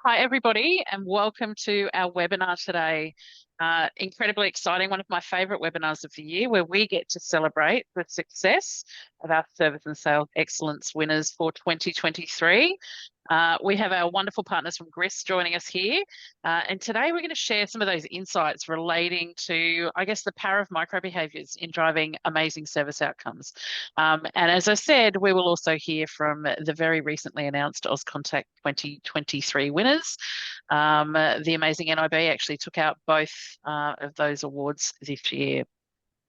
Hi, everybody, and welcome to our webinar today. Incredibly exciting, one of my favourite webinars of the year, where we get to celebrate the success of our service and sales excellence winners for 2023. We have our wonderful partners from Grist joining us here. And today we're going to share some of those insights relating to, I guess, the power of micro behaviours in driving amazing service outcomes. And as I said, we will also hear from the very recently announced AusContact 2023 winners. The amazing NIB actually took out both of those awards this year.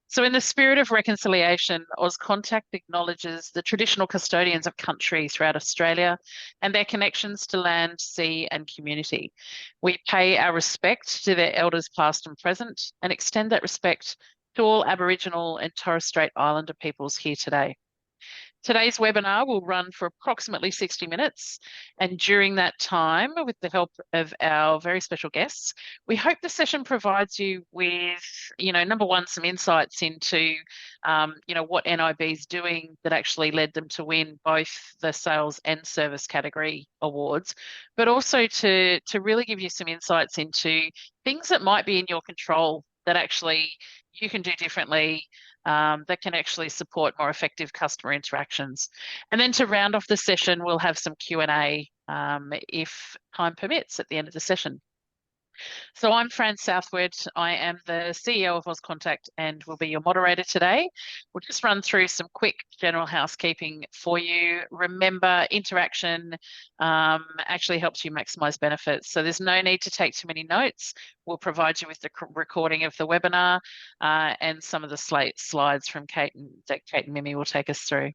So in the spirit of reconciliation, AusContact acknowledges the traditional custodians of country throughout Australia and their connections to land, sea and community. We pay our respect to their elders past and present and extend that respect to all Aboriginal and Torres Strait Islander peoples here today. Today's webinar will run for approximately 60 minutes, and during that time, with the help of our very special guests, we hope the session provides you with, number one, some insights into, what NIB is doing that actually led them to win both the sales and service category awards, but also to really give you some insights into things that might be in your control that actually you can do differently, that can actually support more effective customer interactions. And then to round off the session, we'll have some Q&A if time permits at the end of the session. So I'm Fran Southwood. I am the CEO of AusContact and will be your moderator today. We'll just run through some quick general housekeeping for you. Remember, interaction actually helps you maximise benefits. So there's no need to take too many notes. We'll provide you with the recording of the webinar and some of the slides from Kate and Mimi will take us through.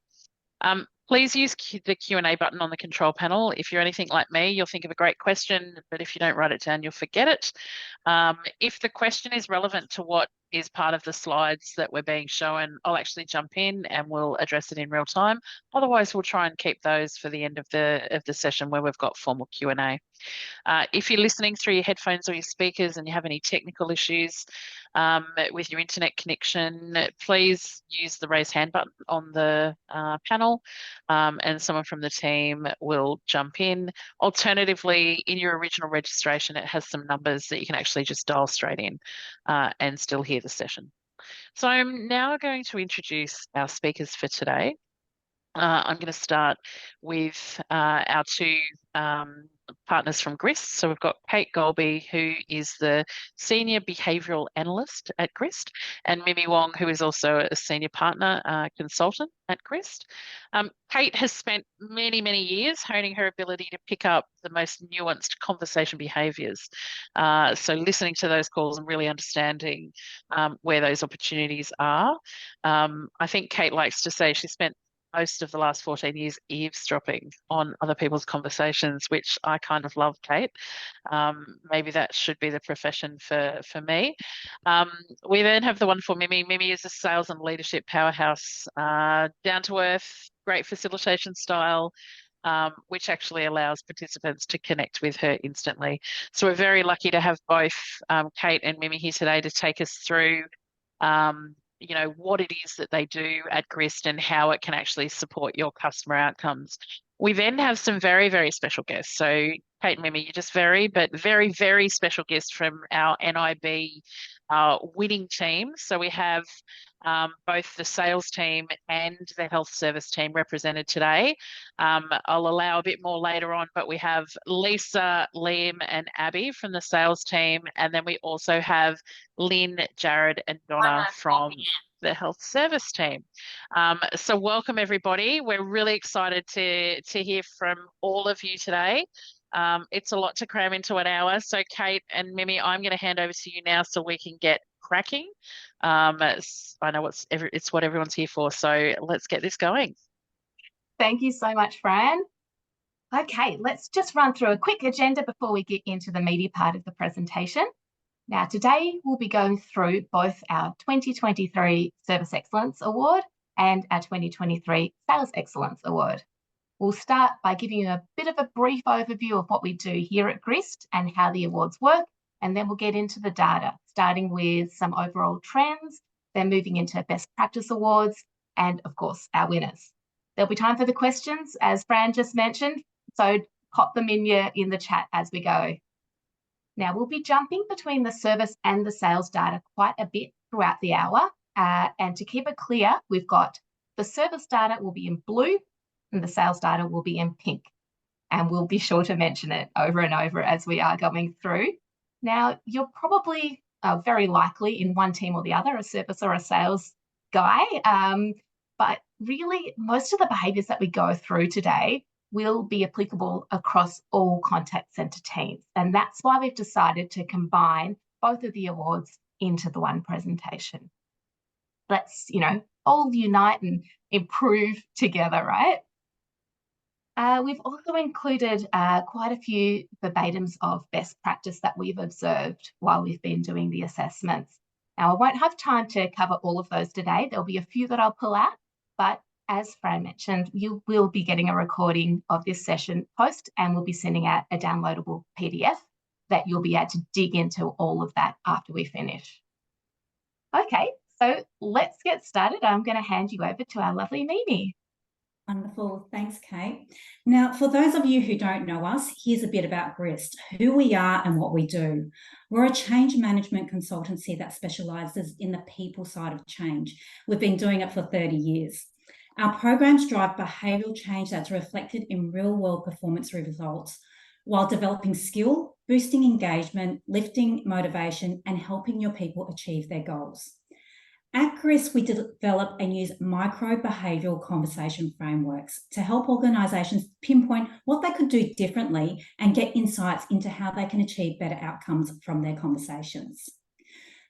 Please use the Q&A button on the control panel. If you're anything like me, you'll think of a great question, but if you don't write it down, you'll forget it. If the question is relevant to what is part of the slides that we're being shown, I'll actually jump in and we'll address it in real time. Otherwise, we'll try and keep those for the end of the session where we've got formal Q&A. If you're listening through your headphones or your speakers and you have any technical issues with your internet connection, please use the raise hand button on the panel and someone from the team will jump in. Alternatively, in your original registration, it has some numbers that you can actually just dial straight in and still hear the session. So I'm now going to introduce our speakers for today. I'm going to start with our two partners from Grist. So we've got Kate Golby, who is the Senior Behavioural Analyst at Grist, and Mimi Wong, who is also a Senior Partner Consultant at Grist. Kate has spent many, many years honing her ability to pick up the most nuanced conversation behaviours. So listening to those calls and really understanding where those opportunities are. I think Kate likes to say she spent most of the last 14 years eavesdropping on other people's conversations, which I kind of love, Kate. Maybe that should be the profession for me. We then have the wonderful Mimi. Mimi is a sales and leadership powerhouse, down to earth, great facilitation style, which actually allows participants to connect with her instantly. So we're very lucky to have both Kate and Mimi here today to take us through what it is that they do at Grist and how it can actually support your customer outcomes. We then have some very, very special guests. So Kate and Mimi, you're just very, very special guests from our NIB winning team. So we have both the sales team and the health service team represented today. I'll allow a bit more later on, but we have Lisa, Liam and Abby from the sales team. And then we also have Lynn, Jared and Donna from the health service team. So welcome everybody. We're really excited to hear from all of you today. It's a lot to cram into an hour. So Kate and Mimi, I'm going to hand over to you now so we can get cracking. I know it's what everyone's here for. So let's get this going. Thank you so much, Fran. Okay, let's just run through a quick agenda before we get into the meaty part of the presentation. Now, today we'll be going through both our 2023 Service Excellence Award and our 2023 Sales Excellence Award. We'll start by giving you a bit of a brief overview of what we do here at Grist and how the awards work, and then we'll get into the data, starting with some overall trends, then moving into best practice awards, and of course, our winners. There'll be time for the questions, as Fran just mentioned, so pop them in the chat as we go. Now, we'll be jumping between the service and the sales data quite a bit throughout the hour. And to keep it clear, we've got the service data will be in blue and the sales data will be in pink. And we'll be sure to mention it over and over as we are going through. Now, you're probably very likely in one team or the other, a service or a sales guy. But really, most of the behaviours that we go through today will be applicable across all contact centre teams. And that's why we've decided to combine both of the awards into the one presentation. Let's, all unite and improve together, right? We've also included quite a few verbatims of best practice that we've observed while we've been doing the assessments. Now, I won't have time to cover all of those today. There'll be a few that I'll pull out, but as Fran mentioned, you will be getting a recording of this session post, and we'll be sending out a downloadable PDF that you'll be able to dig into all of that after we finish. Okay, so let's get started. I'm going to hand you over to our lovely Mimi. Wonderful. Thanks, Kate. Now, for those of you who don't know us, here's a bit about Grist, who we are and what we do. We're a change management consultancy that specialises in the people side of change. We've been doing it for 30 years. Our programs drive behavioural change that's reflected in real-world performance results while developing skill, boosting engagement, lifting motivation, and helping your people achieve their goals. At Grist, we develop and use micro-behavioural conversation frameworks to help organisations pinpoint what they could do differently and get insights into how they can achieve better outcomes from their conversations.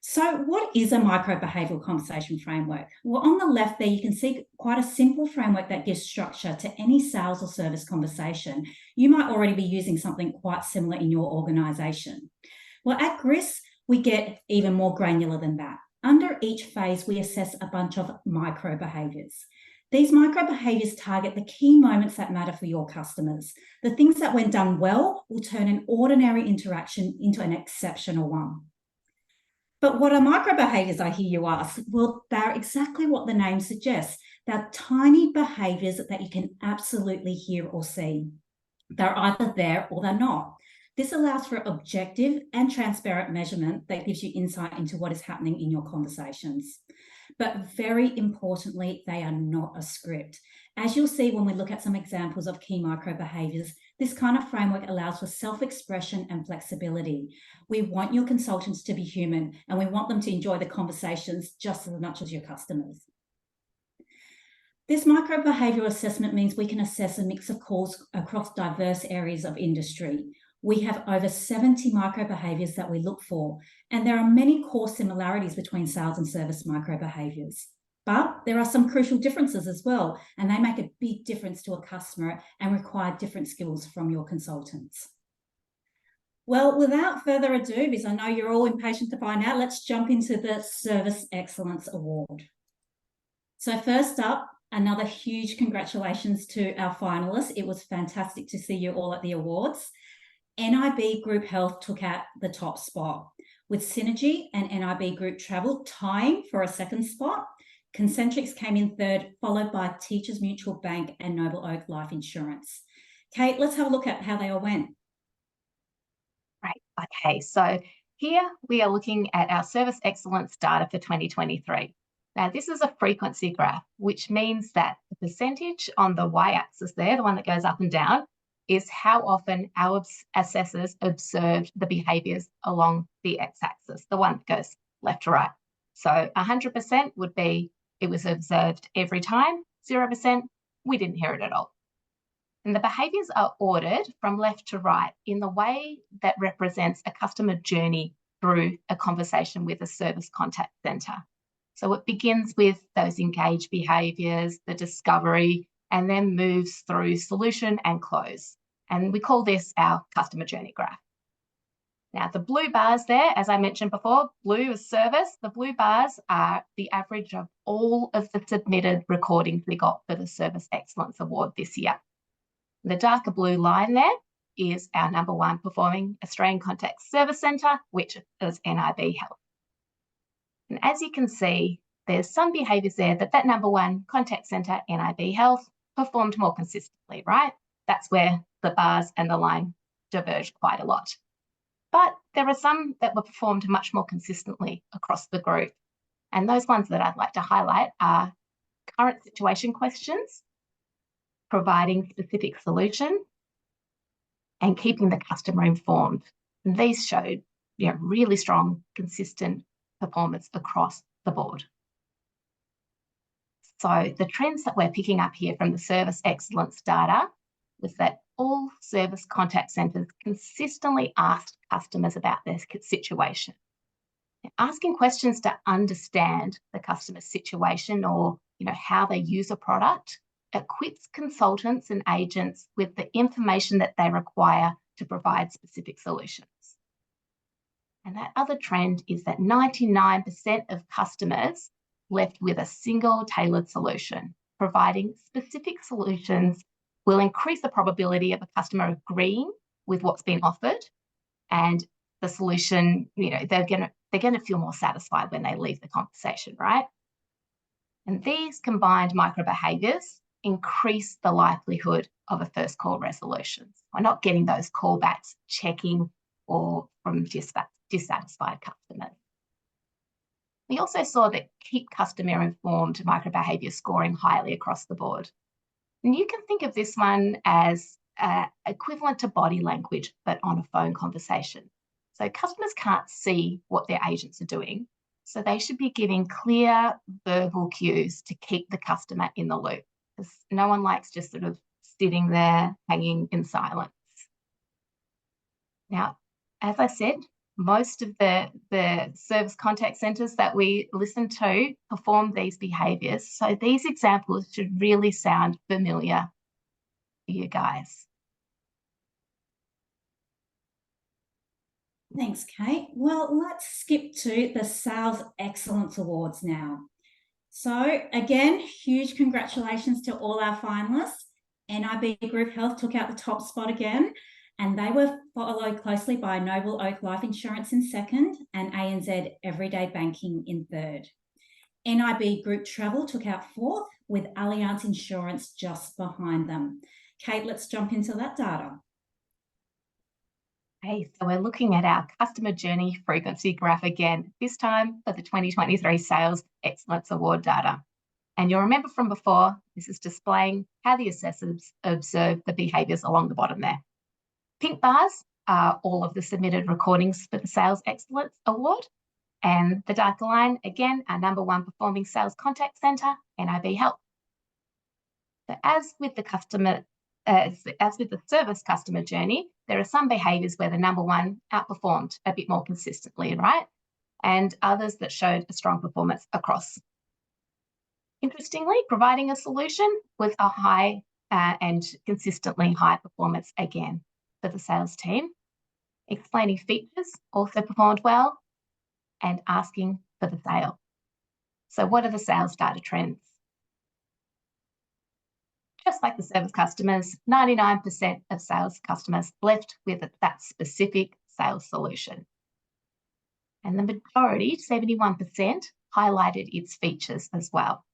So what is a micro-behavioural conversation framework? Well, on the left there, you can see quite a simple framework that gives structure to any sales or service conversation. You might already be using something quite similar in your organisation. Well, at Grist, we get even more granular than that. Under each phase, we assess a bunch of micro behaviours. These micro behaviours target the key moments that matter for your customers. The things that, when done well, will turn an ordinary interaction into an exceptional one. But what are micro behaviours, I hear you ask? Well, they're exactly what the name suggests. They're tiny behaviours that you can absolutely hear or see. They're either there or they're not. This allows for objective and transparent measurement that gives you insight into what is happening in your conversations. But very importantly, they are not a script. As you'll see when we look at some examples of key micro behaviours, this kind of framework allows for self-expression and flexibility. We want your consultants to be human, and we want them to enjoy the conversations just as much as your customers. This micro-behavioural assessment means we can assess a mix of calls across diverse areas of industry. We have over 70 micro-behaviours that we look for, and there are many core similarities between sales and service micro-behaviours. But there are some crucial differences as well, and they make a big difference to a customer and require different skills from your consultants. Well, without further ado, because I know you're all impatient to find out, let's jump into the Service Excellence Award. So first up, another huge congratulations to our finalists. It was fantastic to see you all at the awards. NIB Group Health took out the top spot, with Synergy and NIB Group Travel tying for a second spot. Concentrix came in third, followed by Teachers Mutual Bank and Noble Oak Life Insurance. Kate, let's have a look at how they all went. Right, okay, so here we are looking at our service excellence data for 2023. Now, this is a frequency graph, which means that the percentage on the y-axis there, the one that goes up and down, is how often our assessors observed the behaviours along the x-axis, the one that goes left to right. So 100% would be it was observed every time, 0%, we didn't hear it at all. And the behaviours are ordered from left to right in the way that represents a customer journey through a conversation with a service contact centre. So it begins with those engaged behaviours, the discovery, and then moves through solution and close. And we call this our customer journey graph. Now, the blue bars there, as I mentioned before, blue is service. The blue bars are the average of all of the submitted recordings we got for the Service Excellence Award this year. The darker blue line there is our number one performing Australian Contact Service Centre, which is NIB Health. And as you can see, there's some behaviours there that number one contact centre, NIB Health, performed more consistently, right? That's where the bars and the line diverge quite a lot. But there are some that were performed much more consistently across the group. And those ones that I'd like to highlight are current situation questions, providing specific solution, and keeping the customer informed. And these showed really strong, consistent performance across the board. So the trends that we're picking up here from the service excellence data was that all service contact centres consistently asked customers about their situation. Asking questions to understand the customer's situation or how they use a product equips consultants and agents with the information that they require to provide specific solutions. And that other trend is that 99% of customers left with a single tailored solution. Providing specific solutions will increase the probability of a customer agreeing with what's been offered, and the solution, they're going to feel more satisfied when they leave the conversation, right? And these combined micro behaviours increase the likelihood of a first call resolution. We're not getting those callbacks, checking, or from dissatisfied customers. We also saw that keep customer informed micro behaviour scoring highly across the board. And you can think of this one as equivalent to body language, but on a phone conversation. So customers can't see what their agents are doing, so they should be giving clear verbal cues to keep the customer in the loop, because no one likes just sort of sitting there hanging in silence. Now, as I said, most of the service contact centres that we listen to perform these behaviours, so these examples should really sound familiar to you guys. Thanks, Kate. Well, let's skip to the Sales Excellence Awards now. So again, huge congratulations to all our finalists. NIB Group Health took out the top spot again, and they were followed closely by Noble Oak Life Insurance in second and ANZ Everyday Banking in third. NIB Group Travel took out fourth, with Allianz Insurance just behind them. Kate, let's jump into that data. Okay, so we're looking at our customer journey frequency graph again, this time for the 2023 Sales Excellence Award data. And you'll remember from before, this is displaying how the assessors observe the behaviours along the bottom there. Pink bars are all of the submitted recordings for the Sales Excellence Award. And the darker line, again, our number one performing sales contact centre, NIB Health. So as with the service customer journey, there are some behaviours where the number one outperformed a bit more consistently, right? And others that showed a strong performance across. Interestingly, providing a solution was a high and consistently high performance again for the sales team. Explaining features also performed well, and asking for the sale. So what are the sales data trends? Just like the service customers, 99% of sales customers left with that specific sales solution. And the majority, 71%, highlighted its features as well.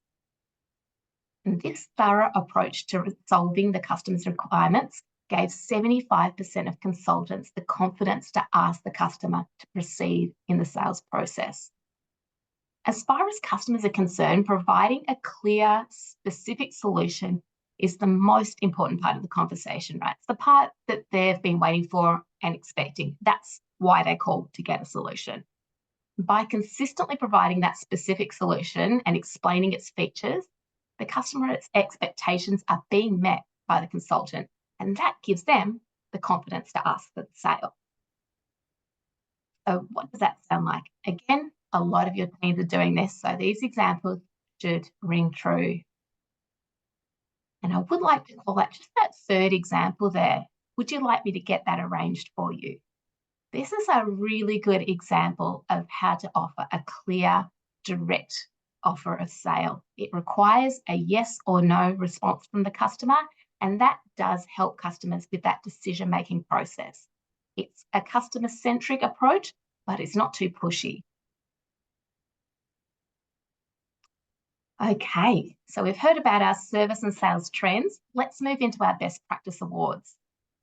And this thorough approach to solving the customer's requirements gave 75% of consultants the confidence to ask the customer to proceed in the sales process. As far as customers are concerned, providing a clear, specific solution is the most important part of the conversation, right? It's the part that they've been waiting for and expecting. That's why they call to get a solution. By consistently providing that specific solution and explaining its features, the customer's expectations are being met by the consultant, and that gives them the confidence to ask for the sale. So what does that sound like? Again, a lot of your teams are doing this, so these examples should ring true. And I would like to call out just that third example there. Would you like me to get that arranged for you? This is a really good example of how to offer a clear, direct offer of sale. It requires a yes or no response from the customer, and that does help customers with that decision-making process. It's a customer-centric approach, but it's not too pushy. Okay, so we've heard about our service and sales trends. Let's move into our best practice awards.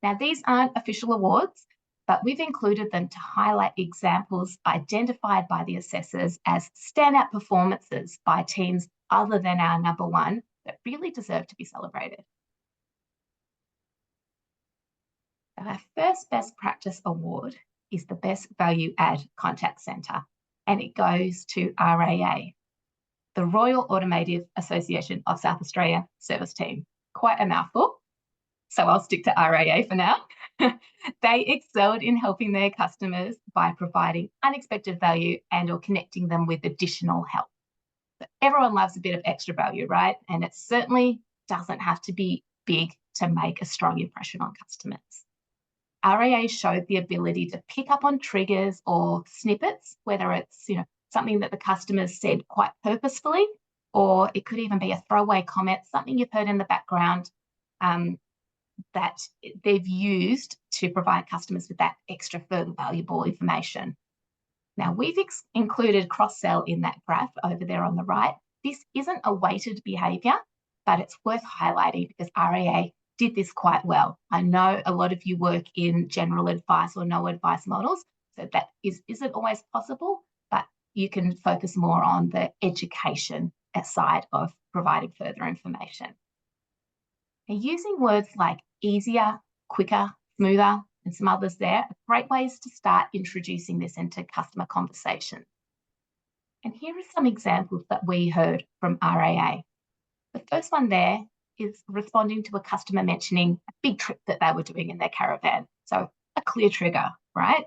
Now, these aren't official awards, but we've included them to highlight examples identified by the assessors as standout performances by teams other than our number one that really deserve to be celebrated. Our first best practice award is the Best Value Add Contact Centre, and it goes to RAA, the Royal Automotive Association of South Australia Service Team. Quite a mouthful, so I'll stick to RAA for now. They excelled in helping their customers by providing unexpected value and or connecting them with additional help. But everyone loves a bit of extra value, right? And it certainly doesn't have to be big to make a strong impression on customers. RAA showed the ability to pick up on triggers or snippets, whether it's something that the customers said quite purposefully, or it could even be a throwaway comment, something you've heard in the background that they've used to provide customers with that extra further valuable information. Now, we've included cross-sell in that graph over there on the right. This isn't a weighted behaviour, but it's worth highlighting because RAA did this quite well. I know a lot of you work in general advice or no advice models, so that isn't always possible, but you can focus more on the education side of providing further information. Now, using words like easier, quicker, smoother, and some others there are great ways to start introducing this into customer conversation. And here are some examples that we heard from RAA. The first one there is responding to a customer mentioning a big trip that they were doing in their caravan. So a clear trigger, right?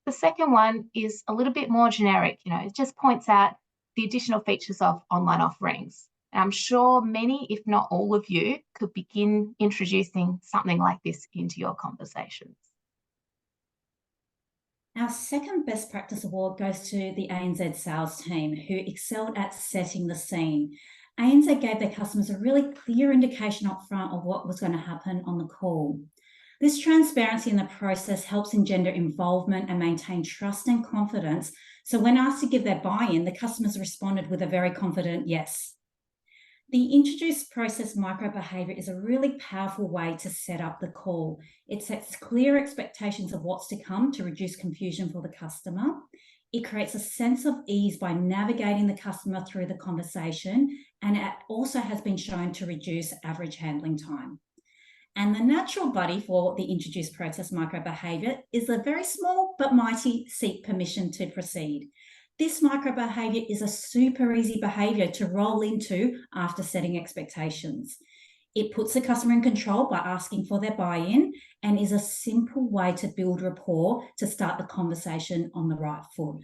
The second one is a little bit more generic. It just points out the additional features of online offerings. And I'm sure many, if not all of you, could begin introducing something like this into your conversations. Our second best practice award goes to the ANZ sales team, who excelled at setting the scene. ANZ gave their customers a really clear indication up front of what was going to happen on the call. This transparency in the process helps engender involvement and maintain trust and confidence. So when asked to give their buy-in, the customers responded with a very confident yes. The introduce process micro-behaviour is a really powerful way to set up the call. It sets clear expectations of what's to come to reduce confusion for the customer. It creates a sense of ease by navigating the customer through the conversation, and it also has been shown to reduce average handling time. And the natural buddy for the introduce process micro-behaviour is a very small but mighty seek permission to proceed. This micro-behaviour is a super easy behaviour to roll into after setting expectations. It puts the customer in control by asking for their buy-in and is a simple way to build rapport to start the conversation on the right foot.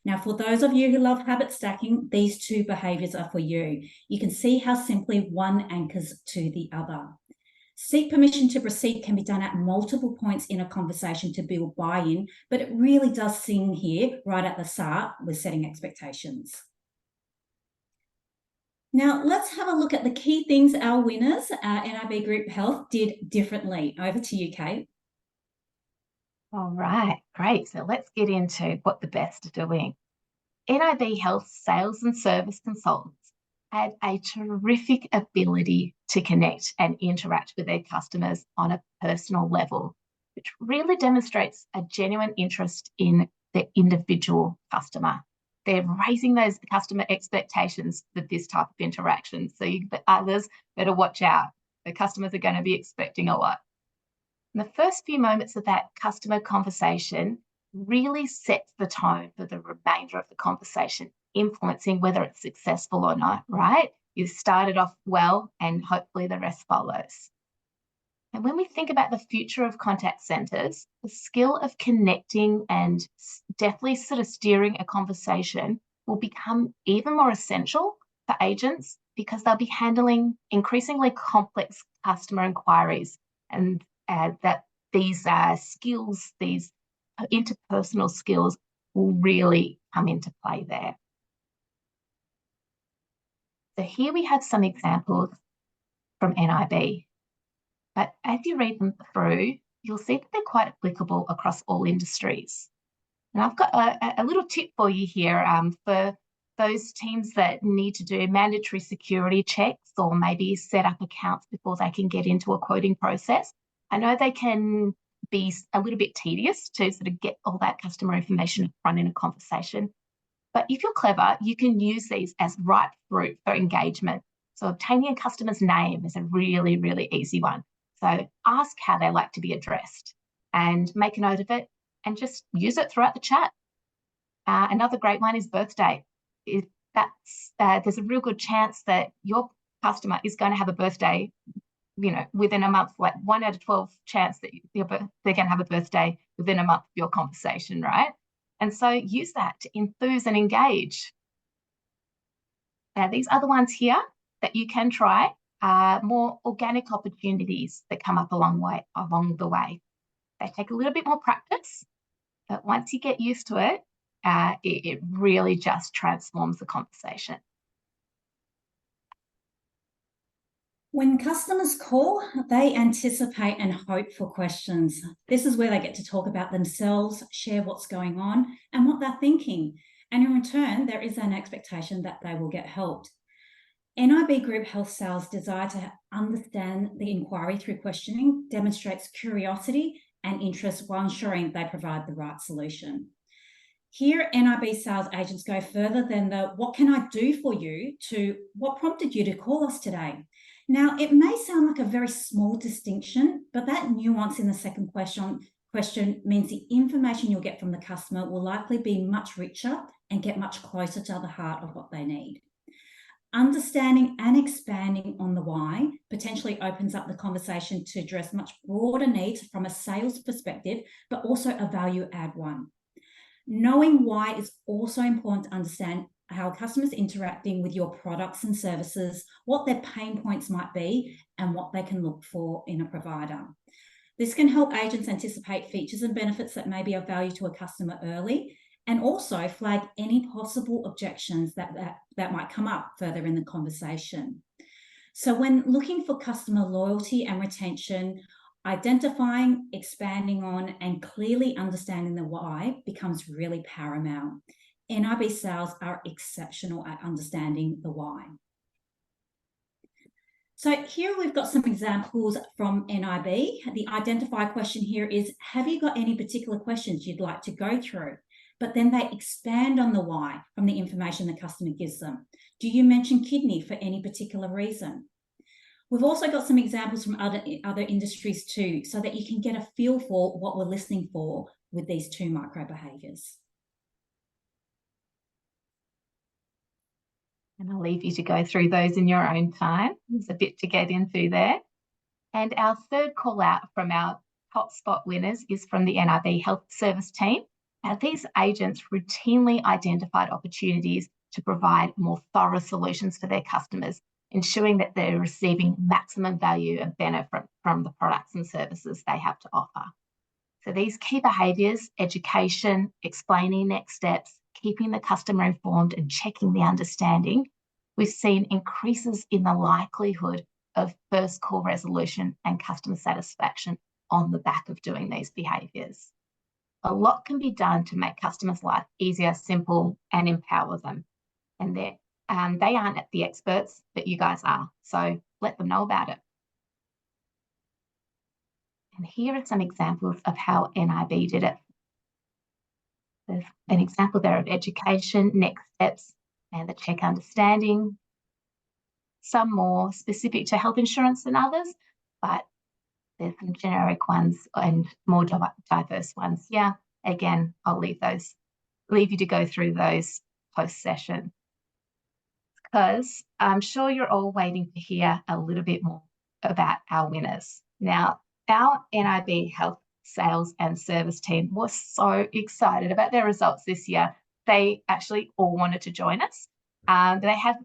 Now, for those of you who love habit stacking, these two behaviours are for you. You can see how simply one anchors to the other. Seek permission to proceed can be done at multiple points in a conversation to build buy-in, but it really does sing here right at the start with setting expectations. Now, let's have a look at the key things our winners, NIB Group Health, did differently. Over to you, Kate. All right, great. So let's get into what the best are doing. NIB Health sales and service consultants had a terrific ability to connect and interact with their customers on a personal level, which really demonstrates a genuine interest in the individual customer. They're raising those customer expectations for this type of interaction. So others better watch out. The customers are going to be expecting a lot. And the first few moments of that customer conversation really sets the tone for the remainder of the conversation, influencing whether it's successful or not, right? You started off well and hopefully the rest follows. And when we think about the future of contact centres, the skill of connecting and definitely sort of steering a conversation will become even more essential for agents because they'll be handling increasingly complex customer inquiries, and that these skills, these interpersonal skills will really come into play there. So here we have some examples from NIB, but as you read them through, you'll see that they're quite applicable across all industries. And I've got a little tip for you here for those teams that need to do mandatory security checks or maybe set up accounts before they can get into a quoting process. I know they can be a little bit tedious to sort of get all that customer information up front in a conversation. But if you're clever, you can use these as ripe fruit for engagement. So obtaining a customer's name is a really, really easy one. So ask how they like to be addressed and make a note of it and just use it throughout the chat. Another great one is birthday. If there's a real good chance that your customer is going to have a birthday, within a month, like 1 out of 12 chance that they're going to have a birthday within a month of your conversation, right? And so use that to enthuse and engage. Now, these other ones here that you can try are more organic opportunities that come up along the way. They take a little bit more practice, but once you get used to it, it really just transforms the conversation. When customers call, they anticipate and hope for questions. This is where they get to talk about themselves, share what's going on and what they're thinking. And in return, there is an expectation that they will get helped. NIB Group Health Sales' desire to understand the inquiry through questioning demonstrates curiosity and interest while ensuring they provide the right solution. Here, NIB sales agents go further than the "what can I do for you" to "what prompted you to call us today?" Now, it may sound like a very small distinction, but that nuance in the second question means the information you'll get from the customer will likely be much richer and get much closer to the heart of what they need. Understanding and expanding on the why potentially opens up the conversation to address much broader needs from a sales perspective, but also a value add one. Knowing why is also important to understand how customers interacting with your products and services, what their pain points might be, and what they can look for in a provider. This can help agents anticipate features and benefits that may be of value to a customer early, and also flag any possible objections that might come up further in the conversation. So when looking for customer loyalty and retention, identifying, expanding on, and clearly understanding the why becomes really paramount. NIB sales are exceptional at understanding the why. So here we've got some examples from NIB. The identify question here is, have you got any particular questions you'd like to go through? But then they expand on the why from the information the customer gives them. Do you mention kidney for any particular reason? We've also got some examples from other industries too, so that you can get a feel for what we're listening for with these two micro behaviours. And I'll leave you to go through those in your own time. There's a bit to get into there. And our third call out from our hotspot winners is from the NIB Health Service team. Now, these agents routinely identified opportunities to provide more thorough solutions for their customers, ensuring that they're receiving maximum value and benefit from the products and services they have to offer. So these key behaviours, education, explaining next steps, keeping the customer informed and checking the understanding, we've seen increases in the likelihood of first call resolution and customer satisfaction on the back of doing these behaviours. A lot can be done to make customers' life easier, simple, and empower them. And they aren't the experts, but you guys are. So let them know about it. And here are some examples of how NIB did it. There's an example there of education, next steps, and the check understanding. Some more specific to health insurance than others, but there's some generic ones and more diverse ones. Yeah, again, I'll leave you to go through those post-session, because I'm sure you're all waiting to hear a little bit more about our winners. Now, our NIB Health Sales and Service team was so excited about their results this year. They actually all wanted to join us. They have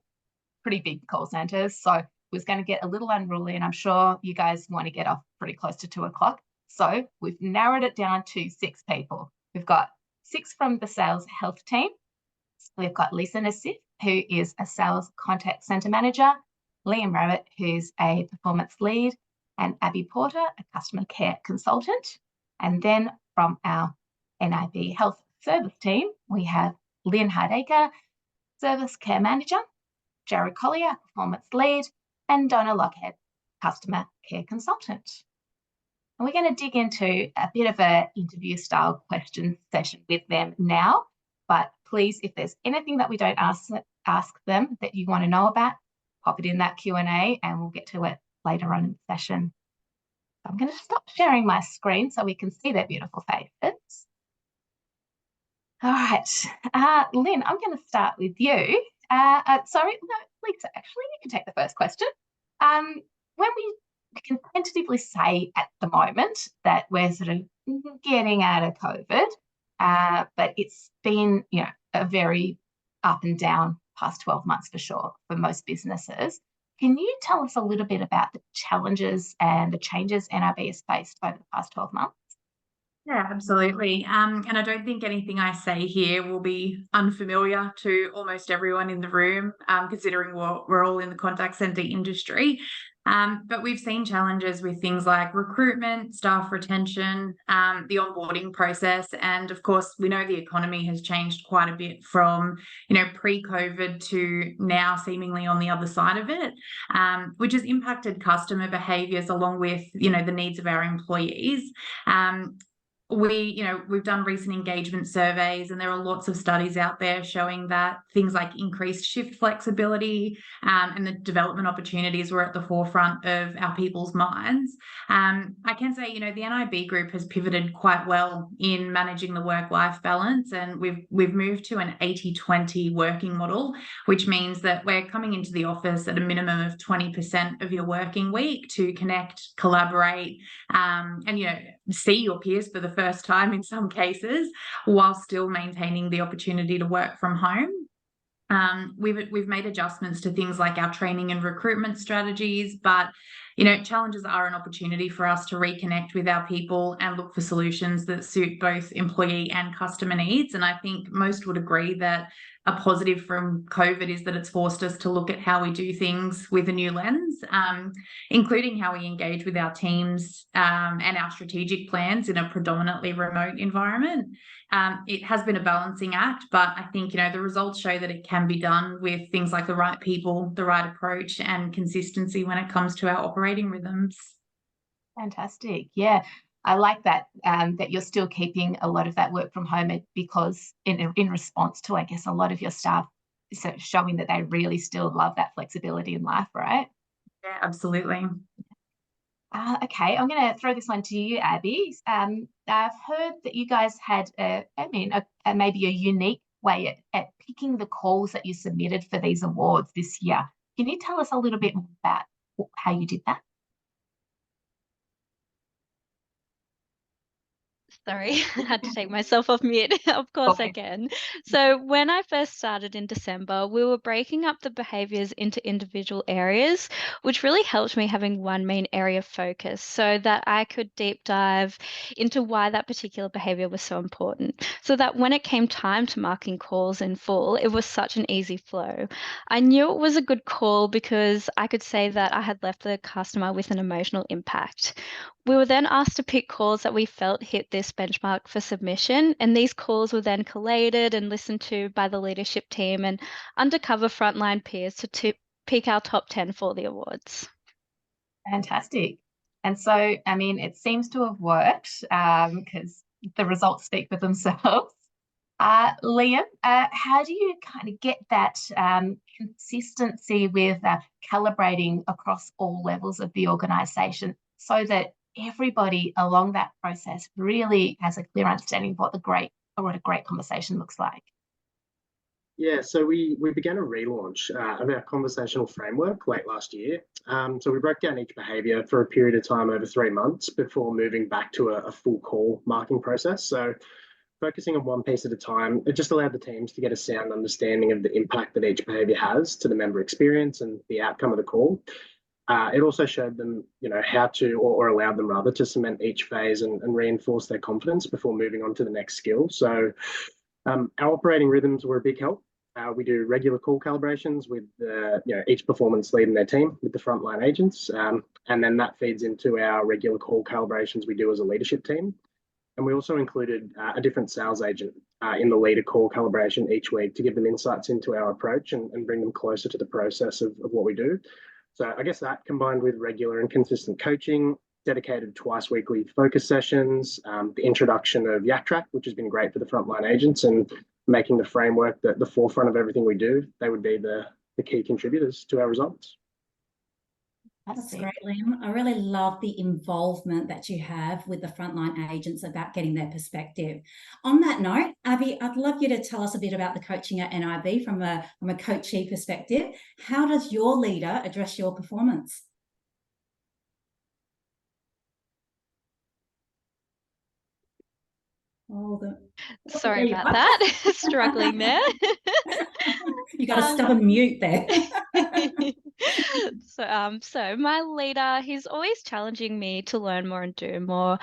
pretty big call centres, so it was going to get a little unruly, and I'm sure you guys want to get off pretty close to 2 o'clock. So we've narrowed it down to 6 people. We've got 6 from the sales health team. We've got Lisa Nassif, who is a sales contact centre manager, Liam Rabbit, who's a performance lead, and Abby Porter, a customer care consultant. And then from our NIB Health Service team, we have Lynn Hardacre, Service Care Manager, Jared Collier, Performance Lead, and Donna Lockhead, Customer Care Consultant. And we're going to dig into a bit of an interview style question session with them now. But please, if there's anything that we don't ask them that you want to know about, pop it in that Q&A and we'll get to it later on in the session. I'm going to stop sharing my screen so we can see their beautiful faces. All right, Lynn, I'm going to start with you. Sorry, no, Lisa, actually, you can take the first question. When we can tentatively say at the moment that we're sort of getting out of COVID, but it's been, a very up and down past 12 months for sure for most businesses. Can you tell us a little bit about the challenges and the changes NRB has faced over the past 12 months? Yeah, absolutely. And I don't think anything I say here will be unfamiliar to almost everyone in the room, considering we're all in the contact centre industry. But we've seen challenges with things like recruitment, staff retention, the onboarding process. And of course, we know the economy has changed quite a bit from, pre-COVID to now seemingly on the other side of it, which has impacted customer behaviours along with, the needs of our employees. We've done recent engagement surveys, and there are lots of studies out there showing that things like increased shift flexibility and the development opportunities were at the forefront of our people's minds. I can say, the NIB group has pivoted quite well in managing the work-life balance, and we've moved to an 80-20 working model, which means that we're coming into the office at a minimum of 20% of your working week to connect, collaborate, and see your peers for the first time in some cases, while still maintaining the opportunity to work from home. We've made adjustments to things like our training and recruitment strategies, but challenges are an opportunity for us to reconnect with our people and look for solutions that suit both employee and customer needs. And I think most would agree that a positive from COVID is that it's forced us to look at how we do things with a new lens, including how we engage with our teams and our strategic plans in a predominantly remote environment. It has been a balancing act, but I think, the results show that it can be done with things like the right people, the right approach, and consistency when it comes to our operating rhythms. Fantastic. Yeah. I like that, that you're still keeping a lot of that work from home because in response to, I guess, a lot of your staff showing that they really still love that flexibility in life, right? Yeah, absolutely. Okay, I'm going to throw this one to you, Abby. I've heard that you guys had, maybe a unique way at picking the calls that you submitted for these awards this year. Can you tell us a little bit more about how you did that? Sorry, I had to take myself off mute. Of course I can. So when I first started in December, we were breaking up the behaviours into individual areas, which really helped me having one main area of focus so that I could deep dive into why that particular behaviour was so important. So that when it came time to marking calls in full, it was such an easy flow. I knew it was a good call because I could say that I had left the customer with an emotional impact. We were then asked to pick calls that we felt hit this benchmark for submission, and these calls were then collated and listened to by the leadership team and undercover frontline peers to pick our top 10 for the awards. Fantastic. And so, it seems to have worked because the results speak for themselves. Liam, how do you kind of get that consistency with calibrating across all levels of the organisation so that everybody along that process really has a clear understanding of what a great conversation looks like? Yeah, so we began a relaunch of our conversational framework late last year. So we broke down each behaviour for a period of time over 3 months before moving back to a full call marking process. So focusing on one piece at a time, it just allowed the teams to get a sound understanding of the impact that each behaviour has to the member experience and the outcome of the call. It also showed them, how to, or allowed them rather, to cement each phase and reinforce their confidence before moving on to the next skill. So our operating rhythms were a big help. We do regular call calibrations with each performance lead in their team with the frontline agents, and then that feeds into our regular call calibrations we do as a leadership team. And we also included a different sales agent in the leader call calibration each week to give them insights into our approach and bring them closer to the process of what we do. So I guess that combined with regular and consistent coaching, dedicated twice weekly focus sessions, the introduction of YakTrack, which has been great for the frontline agents, and making the framework the forefront of everything we do, they would be the key contributors to our results. That's great, Liam. I really love the involvement that you have with the frontline agents about getting their perspective. On that note, Abby, I'd love you to tell us a bit about the coaching at NIB from a coachee perspective. How does your leader address your performance? Sorry about that. Struggling there. You got a stubborn mute there. So my leader, he's always challenging me to learn more and do more.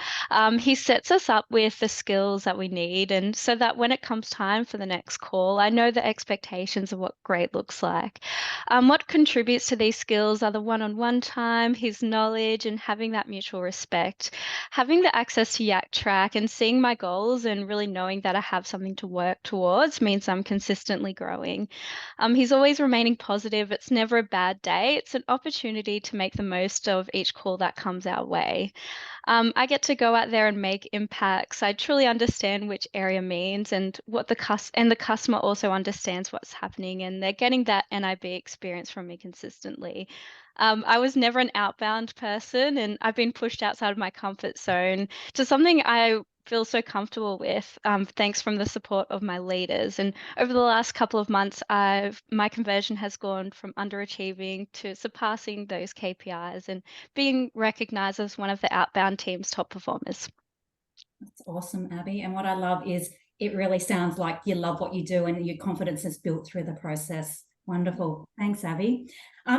He sets us up with the skills that we need, and so that when it comes time for the next call, I know the expectations of what great looks like. What contributes to these skills are the one-on-one time, his knowledge, and having that mutual respect. Having the access to YakTrack and seeing my goals and really knowing that I have something to work towards means I'm consistently growing. He's always remaining positive. It's never a bad day. It's an opportunity to make the most of each call that comes our way. I get to go out there and make impacts. I truly understand which area means and what the customer also understands what's happening, and they're getting that NIB experience from me consistently. I was never an outbound person, and I've been pushed outside of my comfort zone to something I feel so comfortable with, thanks from the support of my leaders. And over the last couple of months, my conversion has gone from underachieving to surpassing those KPIs and being recognized as one of the outbound team's top performers. That's awesome, Abby. And what I love is it really sounds like you love what you do and your confidence is built through the process. Wonderful. Thanks, Abby.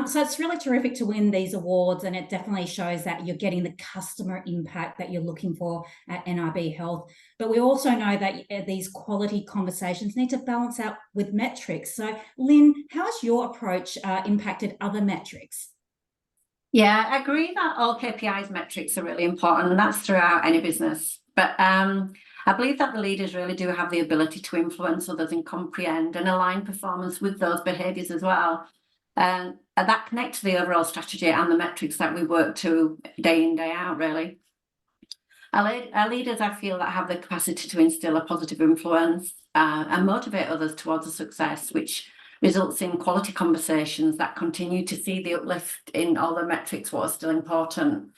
So it's really terrific to win these awards, and it definitely shows that you're getting the customer impact that you're looking for at NIB Health. But we also know that these quality conversations need to balance out with metrics. So, Lynn, how has your approach impacted other metrics? Yeah, I agree that all KPIs metrics are really important, and that's throughout any business. But I believe that the leaders really do have the ability to influence others and comprehend and align performance with those behaviours as well. And that connects to the overall strategy and the metrics that we work to day in, day out, really. Our leaders, I feel, that have the capacity to instill a positive influence and motivate others towards a success, which results in quality conversations that continue to see the uplift in all the metrics, what are still important.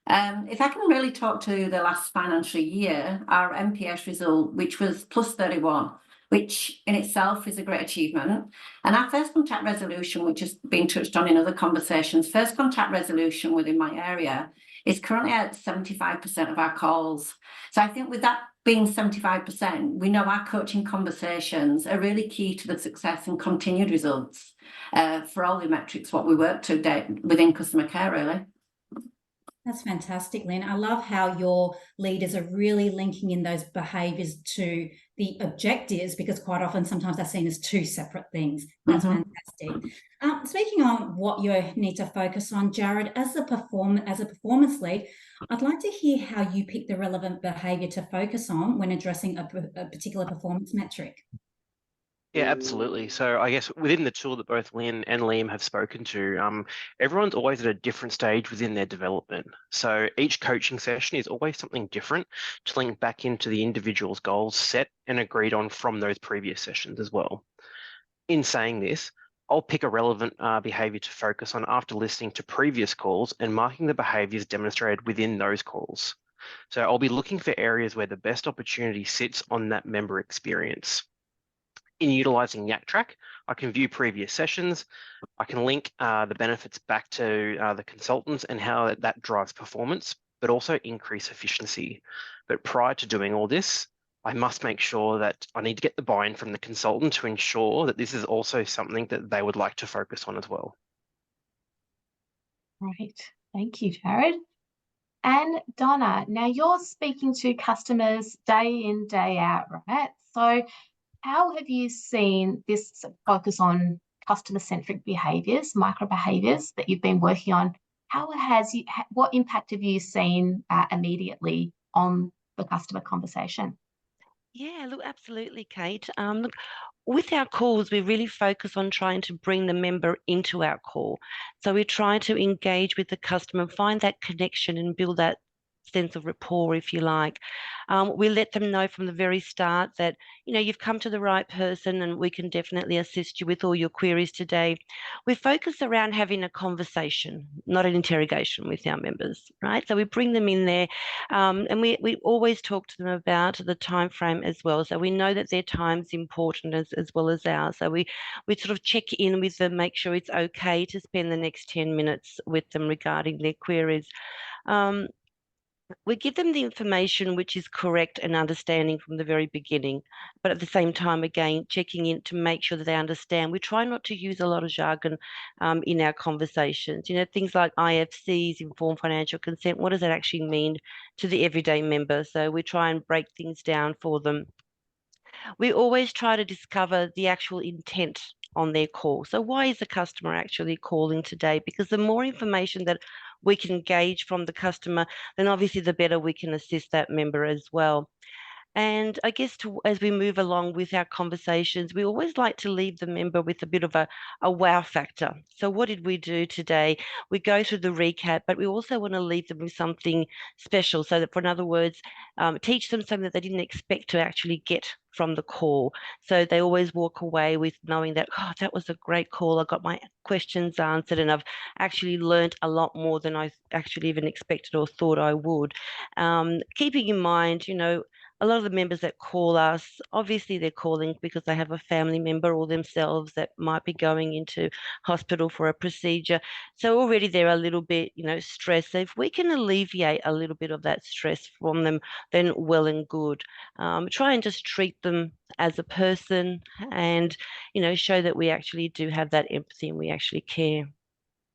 If I can really talk to the last financial year, our NPS result, which was plus 31, which in itself is a great achievement. And our first contact resolution, which has been touched on in other conversations, first contact resolution within my area is currently at 75% of our calls. So I think with that being 75%, we know our coaching conversations are really key to the success and continued results for all the metrics, what we work to within customer care, really. That's fantastic, Lynn. I love how your leaders are really linking in those behaviours to the objectives, because quite often sometimes they're seen as two separate things. That's fantastic. Speaking on what you need to focus on, Jared, as a performance lead, I'd like to hear how you pick the relevant behaviour to focus on when addressing a particular performance metric. Yeah, absolutely. So I guess within the tool that both Lynn and Liam have spoken to, everyone's always at a different stage within their development. So each coaching session is always something different to link back into the individual's goals set and agreed on from those previous sessions as well. In saying this, I'll pick a relevant behaviour to focus on after listening to previous calls and marking the behaviours demonstrated within those calls. So I'll be looking for areas where the best opportunity sits on that member experience. In utilising YakTrack, I can view previous sessions. I can link the benefits back to the consultants and how that drives performance, but also increase efficiency. But prior to doing all this, I must make sure that I need to get the buy-in from the consultant to ensure that this is also something that they would like to focus on as well. Right. Thank you, Jared. And Donna, now you're speaking to customers day in, day out, right? So how have you seen this focus on customer-centric behaviours, micro behaviours that you've been working on? What impact have you seen immediately on the customer conversation? Yeah, look, absolutely, Kate. Look, with our calls, we really focus on trying to bring the member into our call. So we try to engage with the customer, find that connection and build that sense of rapport, if you like. We let them know from the very start that, you've come to the right person and we can definitely assist you with all your queries today. We focus around having a conversation, not an interrogation with our members, right? So we bring them in there, and we always talk to them about the time frame as well. So we know that their time's important as well as ours. So we sort of check in with them, make sure it's okay to spend the next 10 minutes with them regarding their queries. Um, we give them the information which is correct and understanding from the very beginning, but at the same time, again, checking in to make sure that they understand. We try not to use a lot of jargon in our conversations. Things like IFCs, informed financial consent. What does that actually mean to the everyday member? So we try and break things down for them. We always try to discover the actual intent on their call. So why is the customer actually calling today? Because the more information that we can gauge from the customer, then obviously the better we can assist that member as well. And I guess as we move along with our conversations, we always like to leave the member with a bit of a wow factor. So what did we do today? We go through the recap, but we also want to leave them with something special. So that, in other words, teach them something that they didn't expect to actually get from the call. So they always walk away with knowing that, oh, that was a great call. I got my questions answered and I've actually learned a lot more than I actually even expected or thought I would. Keeping in mind, a lot of the members that call us, obviously they're calling because they have a family member or themselves that might be going into hospital for a procedure. So already they're a little bit, stressed. So if we can alleviate a little bit of that stress from them, then well and good. Try and just treat them as a person and, show that we actually do have that empathy and we actually care.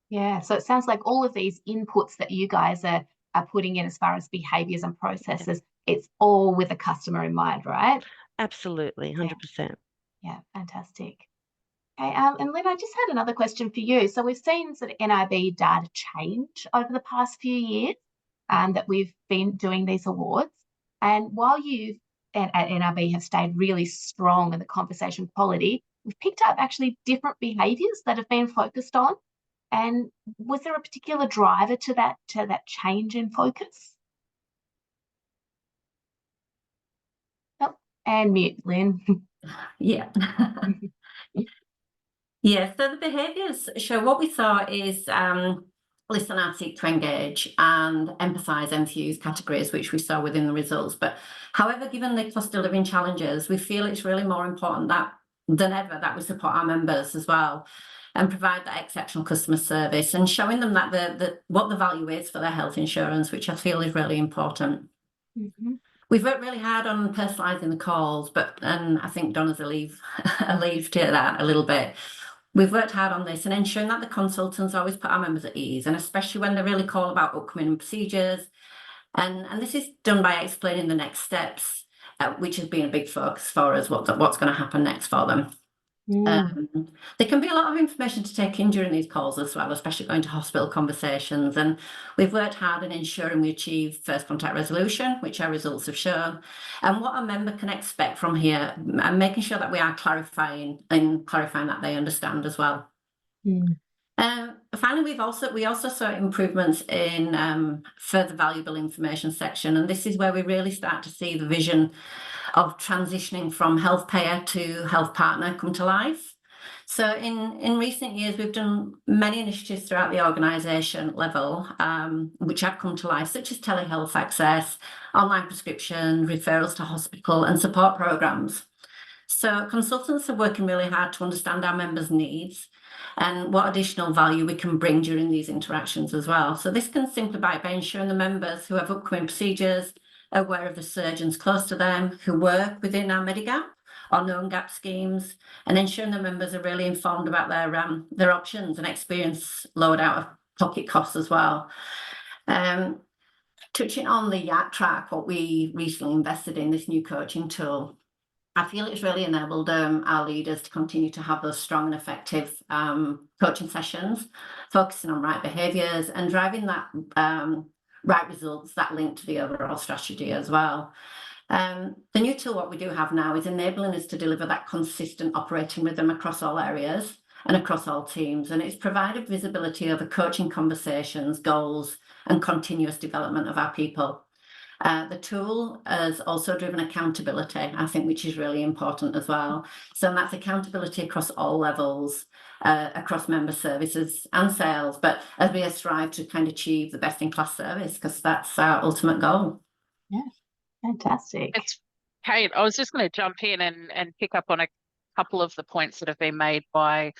Yeah, so it sounds like all of these inputs that you guys are putting in as far as behaviours and processes, it's all with the customer in mind, right? Absolutely, 100%. Yeah, fantastic. Okay, and Lynn, I just had another question for you. So we've seen sort of NIB data change over the past few years that we've been doing these awards. And while you at NIB have stayed really strong in the conversation quality, we've picked up actually different behaviours that have been focused on. And was there a particular driver to that change in focus? Oh, and mute, Lynn. Yeah. Yeah, so the behaviours show what we saw is listen and seek to engage and empathise, enthuse categories, which we saw within the results. But however, given the cost of living challenges, we feel it's really more important than ever that we support our members as well and provide that exceptional customer service and showing them that what the value is for their health insurance, which I feel is really important. Mm-hmm. We've worked really hard on personalising the calls, and I think Donna's alluded to that a little bit. We've worked hard on this and ensuring that the consultants always put our members at ease, and especially when they really call about upcoming procedures. And this is done by explaining the next steps, which has been a big focus for us, what's going to happen next for them. There can be a lot of information to take in during these calls as well, especially going to hospital conversations. And we've worked hard in ensuring we achieve first contact resolution, which our results have shown, and what a member can expect from here, and making sure that we are clarifying that they understand as well. Finally, we also saw improvements in further valuable information section, and this is where we really start to see the vision of transitioning from health payer to health partner come to life. So in recent years, we've done many initiatives throughout the organisation level, which have come to life, such as telehealth access, online prescription, referrals to hospital and support programmes. So consultants are working really hard to understand our members' needs and what additional value we can bring during these interactions as well. So this can simplify by ensuring the members who have upcoming procedures are aware of the surgeons close to them who work within our Medigap or known gap schemes, and ensuring the members are really informed about their options and experience lowered out-of-pocket costs as well. Touching on the YAT track, what we recently invested in, this new coaching tool, I feel it's really enabled our leaders to continue to have those strong and effective coaching sessions, focusing on right behaviours and driving that right results that link to the overall strategy as well. The new tool, what we do have now, is enabling us to deliver that consistent operating rhythm across all areas and across all teams. And it's provided visibility over coaching conversations, goals, and continuous development of our people. The tool has also driven accountability, I think, which is really important as well. So that's accountability across all levels, across member services and sales, but as we strive to kind of achieve the best-in-class service, because that's our ultimate goal. Yeah, fantastic. It's Kate, I was just going to jump in and pick up on a couple of the points that have been made by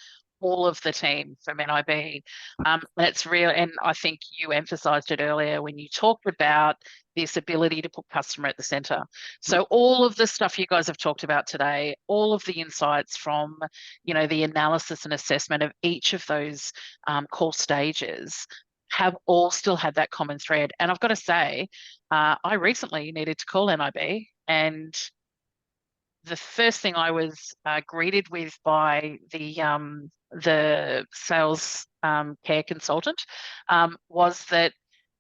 all of the team from NIB. And it's real, and I think you emphasised it earlier when you talked about this ability to put customer at the centre. So all of the stuff you guys have talked about today, all of the insights from, you know, the analysis and assessment of each of those core stages have all still had that common thread. And I've got to say, I recently needed to call NIB, and the first thing I was greeted with by the sales care consultant was that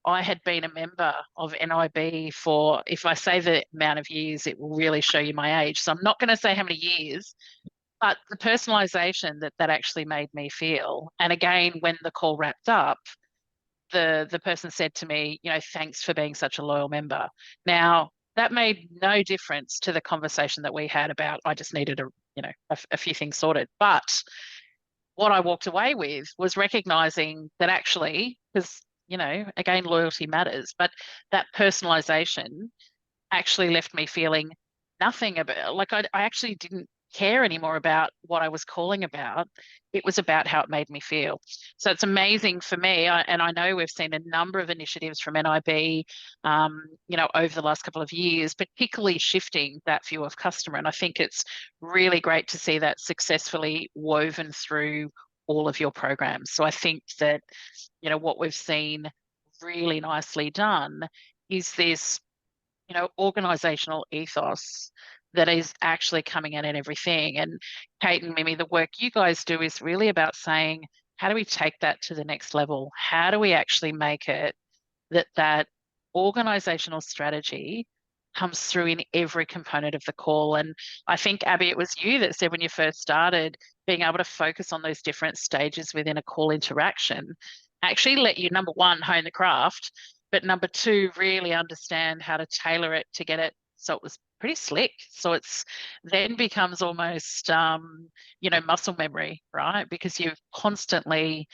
I had been a member of NIB for, if I say the amount of years, it will really show you my age. So I'm not going to say how many years, but the personalisation that actually made me feel. And again, when the call wrapped up, the person said to me, you know, thanks for being such a loyal member. Now, that made no difference to the conversation that we had about, I just needed a few things sorted. But what I walked away with was recognizing that actually, because, you know, again, loyalty matters, but that personalization actually left me feeling nothing about, like I actually didn't care anymore about what I was calling about. It was about how it made me feel. So it's amazing for me, and I know we've seen a number of initiatives from NIB, you know, over the last couple of years, particularly shifting that view of customer. And I think it's really great to see that successfully woven through all of your programs. So I think that, you know, what we've seen really nicely done is this, you know, organizational ethos that is actually coming in everything. And Kate and Mimi, the work you guys do is really about saying, how do we take that to the next level? How do we actually make it that organizational strategy comes through in every component of the call? And I think, Abby, it was you that said when you first started, being able to focus on those different stages within a call interaction actually let you, number one, hone the craft, but number two, really understand how to tailor it to get it so it was pretty slick. So it's then becomes almost, you know, muscle memory, right? Because you've constantly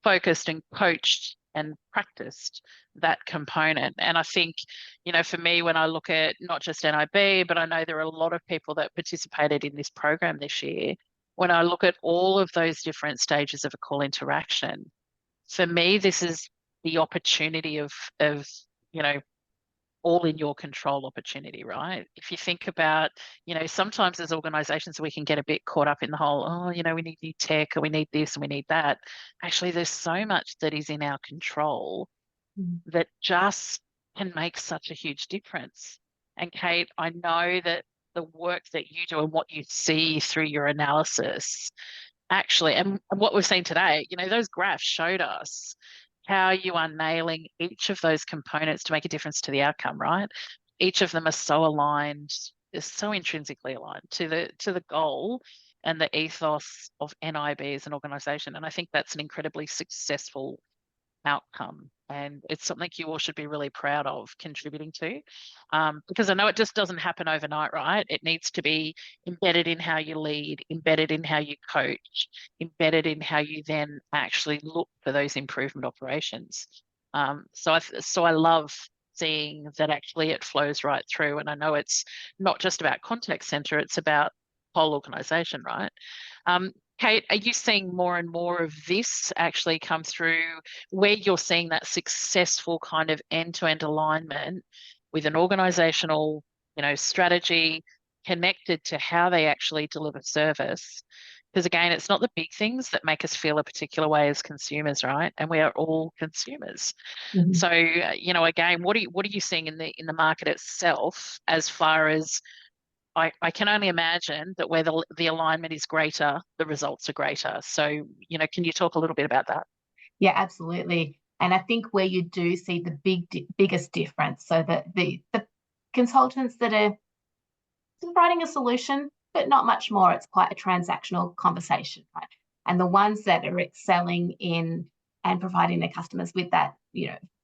focused and coached and practiced that component. And I think, you know, for me, when I look at not just NIB, but I know there are a lot of people that participated in this program this year, when I look at all of those different stages of a call interaction, for me, this is the opportunity of, you know, all in your control opportunity, right? If you think about, you know, sometimes as organizations, we can get a bit caught up in the whole, oh, you know, we need new tech, or we need this and we need that. Actually, there's so much that is in our control that just can make such a huge difference. And Kate, I know that the work that you do and what you see through your analysis actually, and what we've seen today, you know, those graphs showed us how you are nailing each of those components to make a difference to the outcome, right? Each of them are so aligned, is so intrinsically aligned to the goal and the ethos of NIB as an organization. And I think that's an incredibly successful outcome, and it's something you all should be really proud of contributing to, because I know it just doesn't happen overnight, right? It needs to be embedded in how you lead, embedded in how you coach, embedded in how you then actually look for those improvement operations. So I love seeing that actually it flows right through. And I know it's not just about contact center, it's about whole organization, right? Kate, are you seeing more and more of this actually come through where you're seeing that successful kind of end-to-end alignment with an organizational, you know, strategy connected to how they actually deliver service? Because again, it's not the big things that make us feel a particular way as consumers, right? And we are all consumers. So, you know, again, what are you seeing in the market itself as far as I can only imagine that where the alignment is greater, the results are greater. So, you know, can you talk a little bit about that? Yeah, absolutely. And I think where you do see the biggest difference, so that the consultants that are providing a solution, but not much more. It's quite a transactional conversation, right? And the ones that are excelling in and providing their customers with that,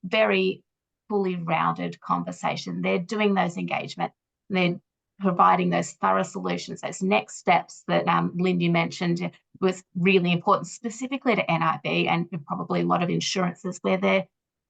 very fully rounded conversation, they're doing those engagement, they're providing those thorough solutions, those next steps that Lindy mentioned was really important, specifically to NIB and probably a lot of insurances where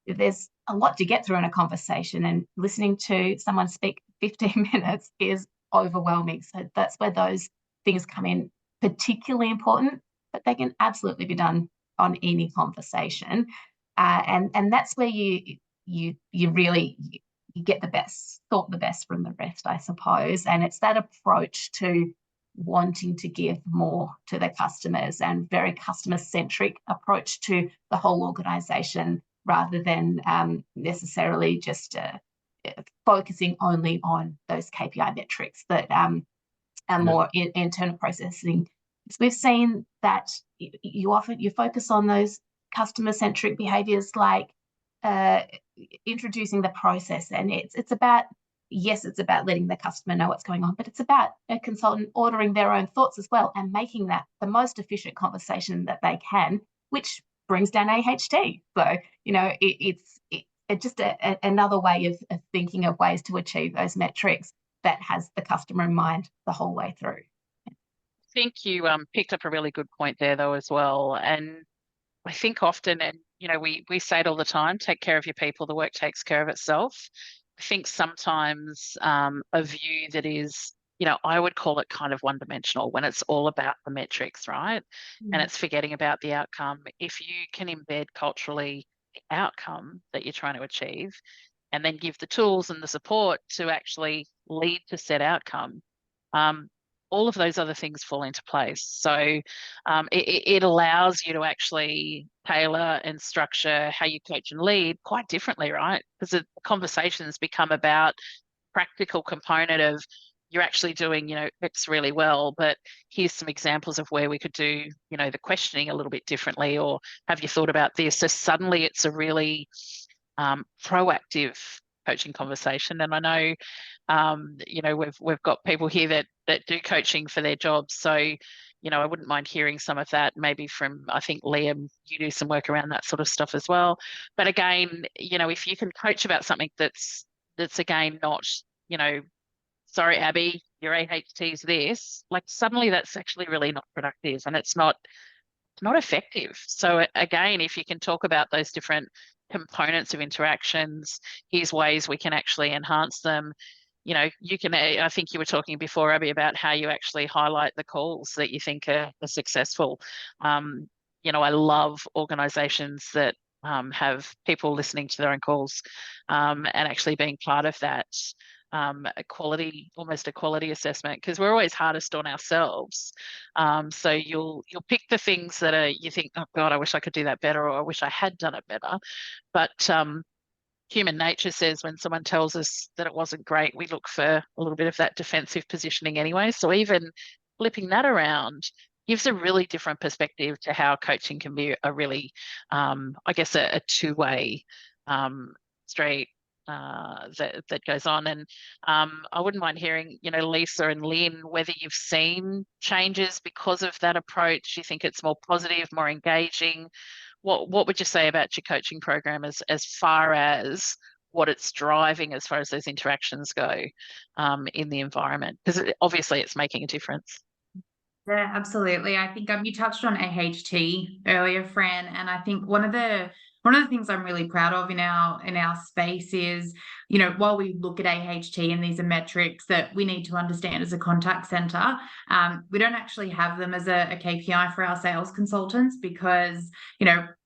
there's a lot to get through in a conversation, and listening to someone speak 15 minutes is overwhelming. So that's where those things come in, particularly important, but they can absolutely be done on any conversation. And that's where you really get the best from the rest, I suppose. And it's that approach to wanting to give more to the customers and very customer-centric approach to the whole organisation, rather than necessarily just focusing only on those KPI metrics that are more internal processing. So we've seen that you focus on those customer-centric behaviours, like introducing the process, and it's about letting the customer know what's going on, but it's about a consultant ordering their own thoughts as well and making that the most efficient conversation that they can, which brings down AHT. So it's just another way of thinking of ways to achieve those metrics that has the customer in mind the whole way through. I think you picked up a really good point there though as well, and I think often, and we say it all the time, take care of your people, the work takes care of itself. I think sometimes a view that is, I would call it kind of one-dimensional, when it's all about the metrics, right? And it's forgetting about the outcome. If you can embed culturally the outcome that you're trying to achieve, and then give the tools and the support to actually lead to said outcome, all of those other things fall into place. So it allows you to actually tailor and structure how you coach and lead quite differently, right? Because the conversations become about practical component of, you're actually doing, X really well, but here's some examples of where we could do, the questioning a little bit differently, or have you thought about this? So suddenly it's a really proactive coaching conversation. And I know, we've got people here that do coaching for their jobs. So, I wouldn't mind hearing some of that, maybe from, I think, Liam, you do some work around that sort of stuff as well. But again, if you can coach about something that's again, not, sorry, Abby, your AHT is this, like suddenly that's actually really not productive, and it's not effective. So again, if you can talk about those different components of interactions, here's ways we can actually enhance them. You can, I think you were talking before, Abby, about how you actually highlight the calls that you think are successful. I love organizations that have people listening to their own calls and actually being part of that. Almost a quality assessment, because we're always hardest on ourselves. So you'll pick the things that you think, oh God, I wish I could do that better, or I wish I had done it better. But human nature says when someone tells us that it wasn't great, we look for a little bit of that defensive positioning anyway. So even flipping that around gives a really different perspective to how coaching can be a really, I guess, a two-way street that goes on. And I wouldn't mind hearing, Lisa and Lynn, whether you've seen changes because of that approach. You think it's more positive, more engaging? What would you say about your coaching program as far as what it's driving, as far as those interactions go in the environment? Because obviously it's making a difference. Yeah, absolutely. I think you touched on AHT earlier, Fran, and I think one of the things I'm really proud of in our space is, while we look at AHT and these are metrics that we need to understand as a contact center, we don't actually have them as a KPI for our sales consultants, because,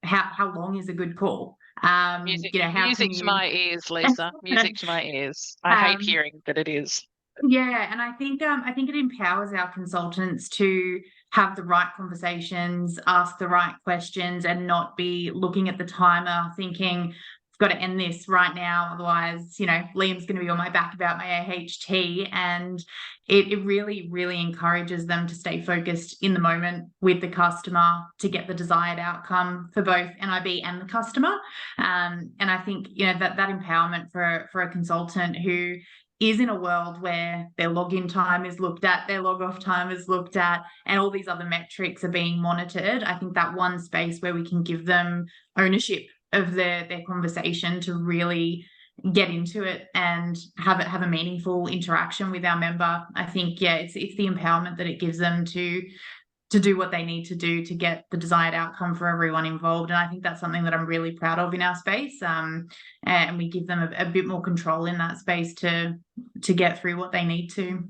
how long is a good call? Music to my ears, Lisa. Music to my ears. I hate hearing that it is. Yeah, and I think it empowers our consultants to have the right conversations, ask the right questions, and not be looking at the timer thinking, I've got to end this right now, otherwise, Liam's going to be on my back about my AHT. And it really, really encourages them to stay focused in the moment with the customer to get the desired outcome for both NIB and the customer. And I think, that empowerment for a consultant who is in a world where their login time is looked at, their log off time is looked at, and all these other metrics are being monitored. I think that one space where we can give them ownership of their conversation to really get into it and have a meaningful interaction with our member. I think, yeah, it's the empowerment that it gives them to do what they need to do to get the desired outcome for everyone involved. And I think that's something that I'm really proud of in our space. And we give them a bit more control in that space to get through what they need to.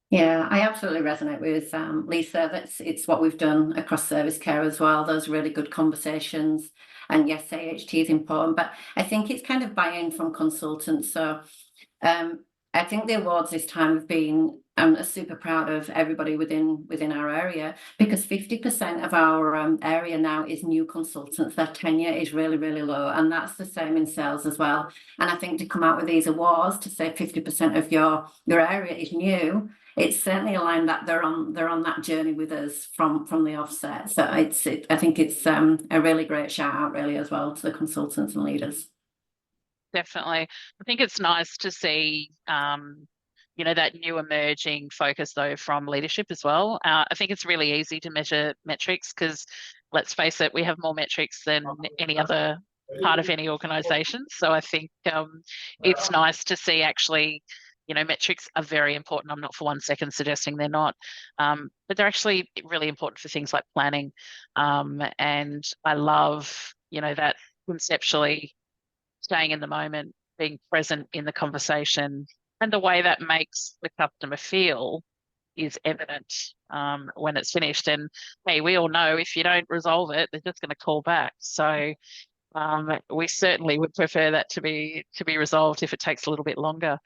Yeah, I absolutely resonate with Lisa. It's what we've done across service care as well. Those really good conversations. And yes, AHT is important, but I think it's kind of buy-in from consultants. So I think the awards this time have been, I'm super proud of everybody within our area, because 50% of our area now is new consultants. Their tenure is really, really low, and that's the same in sales as well. And I think to come out with these awards to say 50% of your area is new, it's certainly a line that they're on that journey with us from the offset. So I think it's a really great shout out really as well to the consultants and leaders. Definitely. I think it's nice to see, that new emerging focus though from leadership as well. I think it's really easy to measure metrics because, let's face it, we have more metrics than any other part of any organisation. So I think it's nice to see actually, metrics are very important. I'm not for 1 second suggesting they're not, but they're actually really important for things like planning. And I love, that conceptually staying in the moment, being present in the conversation, and the way that makes the customer feel is evident when it's finished. And hey, we all know if you don't resolve it, they're just going to call back. So we certainly would prefer that to be resolved if it takes a little bit longer.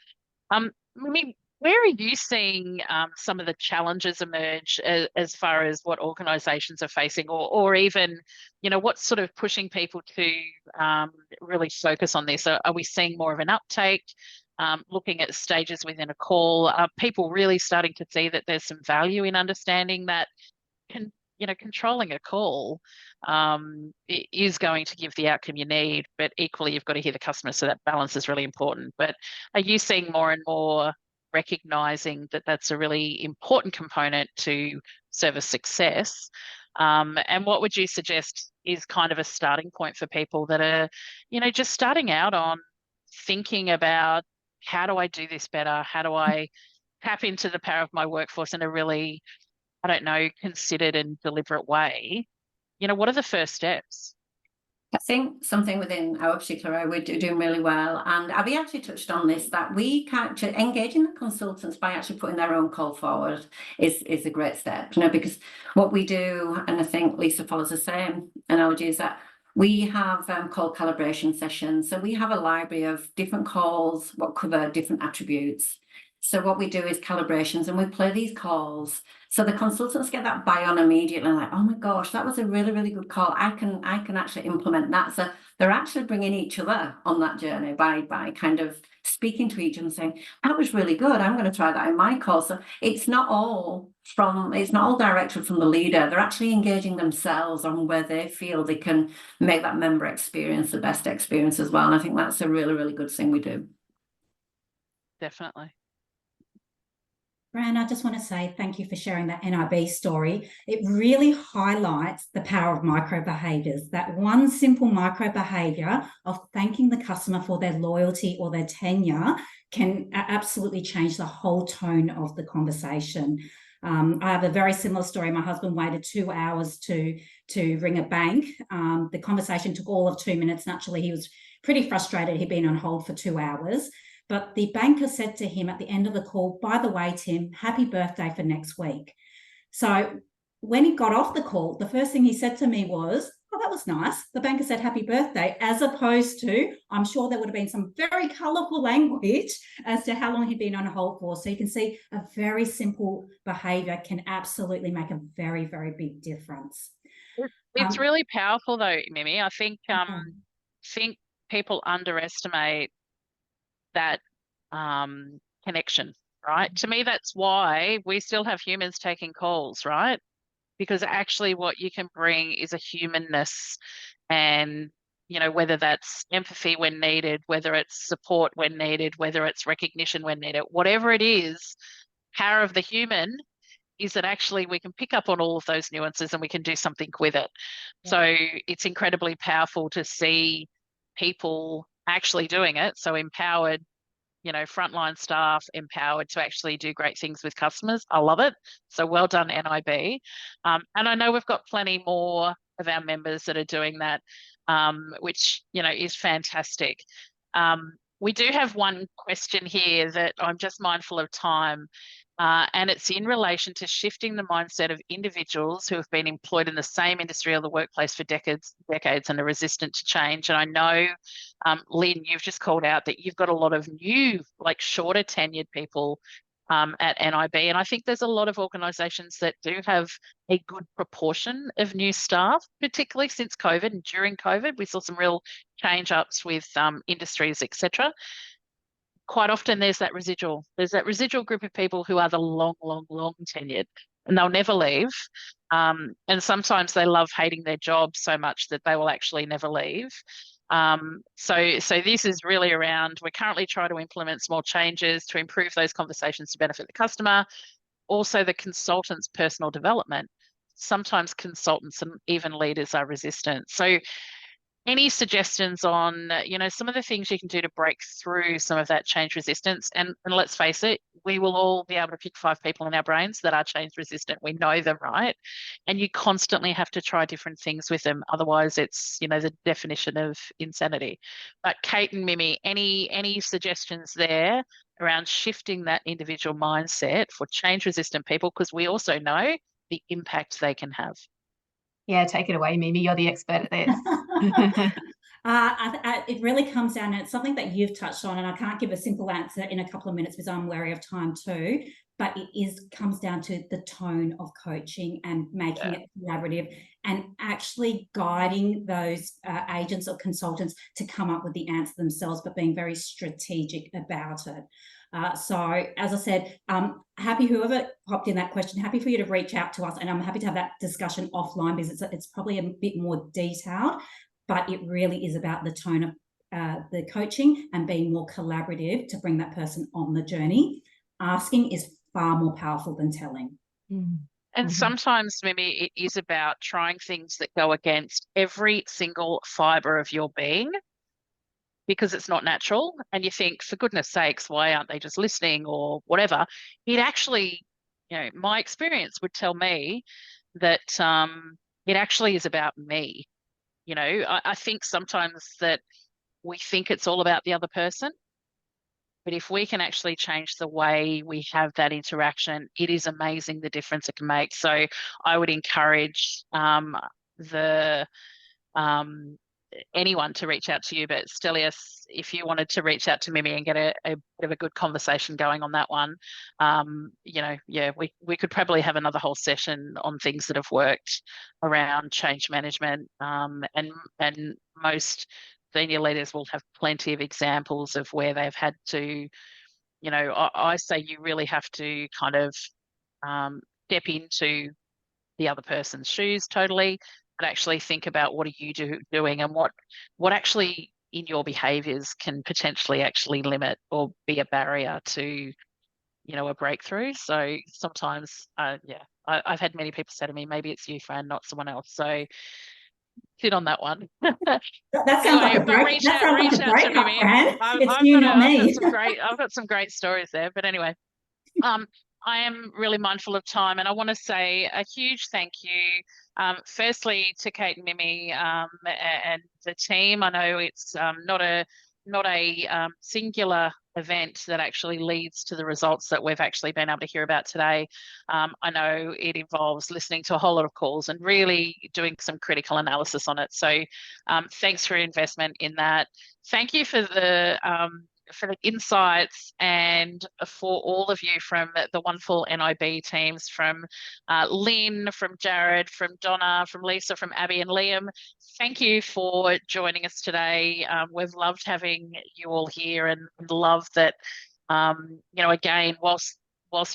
Mimi, where are you seeing some of the challenges emerge as far as what organisations are facing, or even, what's sort of pushing people to really focus on this? Are we seeing more of an uptake? Looking at stages within a call, are people really starting to see that there's some value in understanding that controlling a call is going to give the outcome you need, but equally you've got to hear the customer, so that balance is really important. But are you seeing more and more recognising that that's a really important component to service success? And what would you suggest is kind of a starting point for people that are, just starting out on thinking about, how do I do this better? How do I tap into the power of my workforce in a really, considered and deliberate way? What are the first steps? I think something within our particular area we're doing really well, and Abby actually touched on this, that we can't engaging the consultants by actually putting their own call forward is a great step, because what we do, and I think Lisa follows the same analogy, is that we have call calibration sessions. So we have a library of different calls what cover different attributes. So what we do is calibrations, and we play these calls. So the consultants get that buy-on immediately, like, oh my gosh, that was a really, really good call. I can actually implement that. So they're actually bringing each other on that journey by kind of speaking to each other and saying, that was really good. I'm going to try that in my call. So it's not all directed from the leader. They're actually engaging themselves on where they feel they can make that member experience the best experience as well. And I think that's a really, really good thing we do. Definitely. Fran, I just want to say thank you for sharing that NIB story. It really highlights the power of micro behaviours. That one simple micro behaviour of thanking the customer for their loyalty or their tenure can absolutely change the whole tone of the conversation. I have a very similar story. My husband waited 2 hours to ring a bank. The conversation took all of 2 minutes. Naturally, he was pretty frustrated. He'd been on hold for 2 hours. But the banker said to him at the end of the call, by the way, Tim, happy birthday for next week. So when he got off the call, the first thing he said to me was, oh, that was nice. The banker said happy birthday, as opposed to, I'm sure there would have been some very colourful language as to how long he'd been on hold for. So you can see a very simple behaviour can absolutely make a very, very big difference. It's really powerful though, Mimi. I think people underestimate that connection, right? To me, that's why we still have humans taking calls, right? Because actually what you can bring is a humanness and whether that's empathy when needed, whether it's support when needed, whether it's recognition when needed, whatever it is, power of the human is that actually we can pick up on all of those nuances and we can do something with it. Yeah. So it's incredibly powerful to see people actually doing it. So empowered, frontline staff empowered to actually do great things with customers. I love it. So well done, NIB. And I know we've got plenty more of our members that are doing that, which, is fantastic. We do have one question here that I'm just mindful of time. And it's in relation to shifting the mindset of individuals who have been employed in the same industry or the workplace for decades and are resistant to change. And I know, Lynn, you've just called out that you've got a lot of new, like shorter tenured people at NIB. And I think there's a lot of organisations that do have a good proportion of new staff, particularly since COVID and during COVID. We saw some real change ups with industries, etc. Quite often there's that residual group of people who are the long tenured, and they'll never leave. And sometimes they love hating their job so much that they will actually never leave. So this is really around, we're currently trying to implement small changes to improve those conversations to benefit the customer. Also the consultant's personal development. Sometimes consultants and even leaders are resistant. So any suggestions on, some of the things you can do to break through some of that change resistance? And let's face it, we will all be able to pick 5 people in our brains that are change resistant. We know them, right? And you constantly have to try different things with them. Otherwise, it's, the definition of insanity. But Kate and Mimi, any suggestions there around shifting that individual mindset for change resistant people? Because we also know the impact they can have. Yeah, take it away, Mimi. You're the expert at this. It really comes down, and it's something that you've touched on, and I can't give a simple answer in a couple of minutes because I'm wary of time too, but it comes down to the tone of coaching and making it collaborative and actually guiding those agents or consultants to come up with the answer themselves, but being very strategic about it. So as I said, happy whoever popped in that question, happy for you to reach out to us, and I'm happy to have that discussion offline because it's probably a bit more detailed, but it really is about the tone of the coaching and being more collaborative to bring that person on the journey. Asking is far more powerful than telling. And sometimes, Mimi, it is about trying things that go against every single fibre of your being, because it's not natural. And you think, for goodness sakes, why aren't they just listening or whatever? It actually, my experience would tell me that it actually is about me. I think sometimes that we think it's all about the other person. But if we can actually change the way we have that interaction, it is amazing the difference it can make. So I would encourage anyone to reach out to you, but Stelios, if you wanted to reach out to Mimi and get a bit of a good conversation going on that one, we could probably have another whole session on things that have worked around change management, and most senior leaders will have plenty of examples of where they've had to, I say you really have to kind of step into the other person's shoes totally, but actually think about what are you doing and what actually in your behaviours can potentially actually limit or be a barrier to, a breakthrough. So sometimes, I've had many people say to me, maybe it's you, Fran, not someone else. So sit on that one. That sounds like a break. Reach out to me. It's you, not me. I've got some great stories there. But anyway, I am really mindful of time, and I want to say a huge thank you, firstly to Kate and Mimi and the team. I know it's not a singular event that actually leads to the results that we've actually been able to hear about today. I know it involves listening to a whole lot of calls and really doing some critical analysis on it. So thanks for your investment in that. Thank you for the insights and for all of you from the wonderful NIB teams, from Lynn, from Jared, from Donna, from Lisa, from Abby and Liam. Thank you for joining us today. We've loved having you all here and love that, again, whilst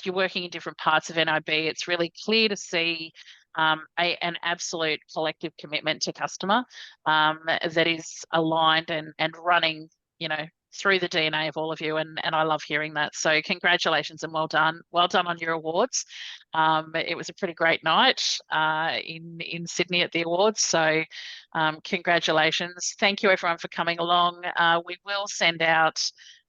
you're working in different parts of NIB, it's really clear to see an absolute collective commitment to customer that is aligned and running, you know, through the DNA of all of you, and I love hearing that. So congratulations and well done on your awards. It was a pretty great night in Sydney at the awards. So congratulations. Thank you everyone for coming along. We will send out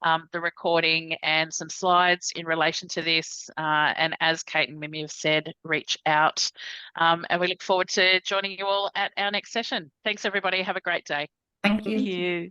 the recording and some slides in relation to this. And as Kate and Mimi have said, reach out. And we look forward to joining you all at our next session. Thanks everybody. Have a great day. Thank you. Thank you.